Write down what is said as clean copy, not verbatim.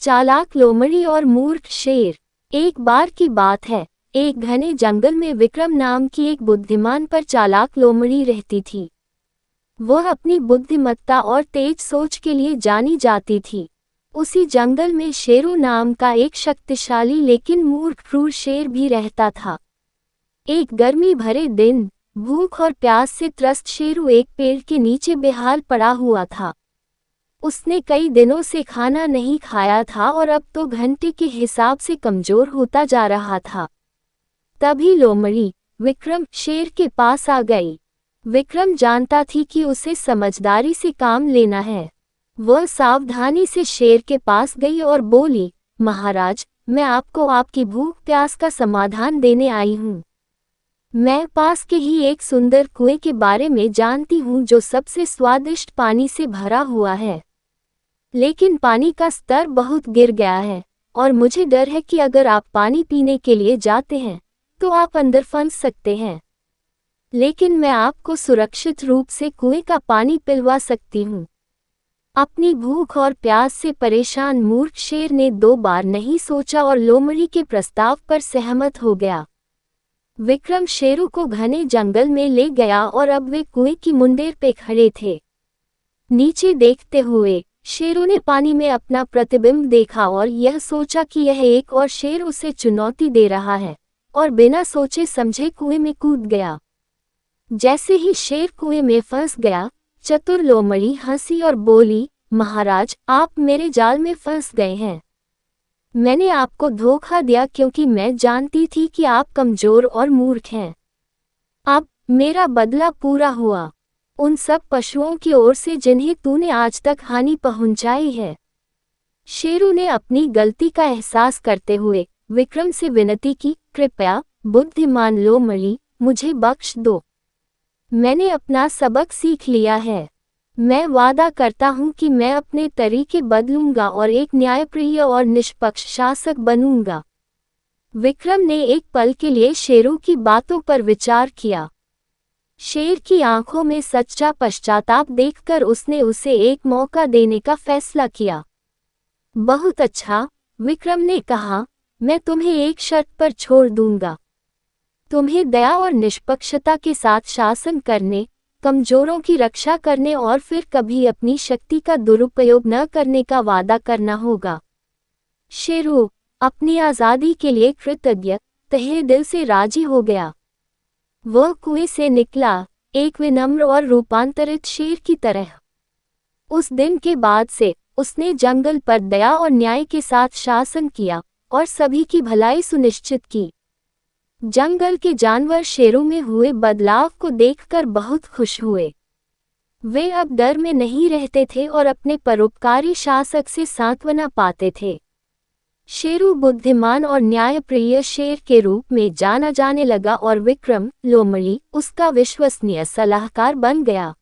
चालाक लोमड़ी और मूर्ख शेर। एक बार की बात है, एक घने जंगल में विक्रम नाम की एक बुद्धिमान पर चालाक लोमड़ी रहती थी। वह अपनी बुद्धिमत्ता और तेज सोच के लिए जानी जाती थी। उसी जंगल में शेरू नाम का एक शक्तिशाली लेकिन मूर्ख क्रूर शेर भी रहता था। एक गर्मी भरे दिन, भूख और प्यास से त्रस्त शेरू एक पेड़ के नीचे बेहाल पड़ा हुआ था। उसने कई दिनों से खाना नहीं खाया था और अब तो घंटे के हिसाब से कमजोर होता जा रहा था। तभी लोमड़ी, विक्रम, शेर के पास आ गई। विक्रम जानता थी कि उसे समझदारी से काम लेना है। वह सावधानी से शेर के पास गई और बोली, महाराज, मैं आपको आपकी भूख प्यास का समाधान देने आई हूँ। मैं पास के ही एक सुंदर कुएं के बारे में जानती हूँ जो सबसे स्वादिष्ट पानी से भरा हुआ है। लेकिन पानी का स्तर बहुत गिर गया है और मुझे डर है कि अगर आप पानी पीने के लिए जाते हैं तो आप अंदर फंस सकते हैं। लेकिन मैं आपको सुरक्षित रूप से कुएं का पानी पिलवा सकती हूँ। अपनी भूख और प्यास से परेशान मूर्ख शेर ने 2 बार नहीं सोचा और लोमड़ी के प्रस्ताव पर सहमत हो गया। विक्रम शेरू को घने जंगल में ले गया और अब वे कुएं की मुंडेर पे खड़े थे। नीचे देखते हुए शेरू ने पानी में अपना प्रतिबिंब देखा और यह सोचा कि यह एक और शेर उसे चुनौती दे रहा है, और बिना सोचे समझे कुएं में कूद गया। जैसे ही शेर कुएं में फंस गया, चतुर लोमड़ी हंसी और बोली, महाराज, आप मेरे जाल में फंस गए हैं। मैंने आपको धोखा दिया क्योंकि मैं जानती थी कि आप कमजोर और मूर्ख हैं। अब मेरा बदला पूरा हुआ उन सब पशुओं की ओर से जिन्हें तूने आज तक हानि पहुंचाई है। शेरू ने अपनी गलती का एहसास करते हुए विक्रम से विनती की, कृपया बुद्धिमान लोमड़ी, मुझे बख्श दो। मैंने अपना सबक सीख लिया है। मैं वादा करता हूँ कि मैं अपने तरीके बदलूंगा और एक न्यायप्रिय और निष्पक्ष शासक बनूंगा। विक्रम ने एक पल के लिए शेरू की बातों पर विचार किया। शेर की आंखों में सच्चा पश्चाताप देखकर उसने उसे एक मौका देने का फैसला किया। बहुत अच्छा, विक्रम ने कहा, मैं तुम्हें एक शर्त पर छोड़ दूंगा। तुम्हें दया और निष्पक्षता के साथ शासन करने, कमजोरों की रक्षा करने और फिर कभी अपनी शक्ति का दुरुपयोग न करने का वादा करना होगा। शेरू अपनी आज़ादी के लिए कृतज्ञ तहे दिल से राजी हो गया। वह कुएं से निकला, एक विनम्र और रूपांतरित शेर की तरह। उस दिन के बाद से उसने जंगल पर दया और न्याय के साथ शासन किया और सभी की भलाई सुनिश्चित की। जंगल के जानवर शेरों में हुए बदलाव को देखकर बहुत खुश हुए। वे अब डर में नहीं रहते थे और अपने परोपकारी शासक से सांत्वना पाते थे। शेरू बुद्धिमान और न्यायप्रिय शेर के रूप में जाना जाने लगा और विक्रम, लोमड़ी, उसका विश्वसनीय सलाहकार बन गया।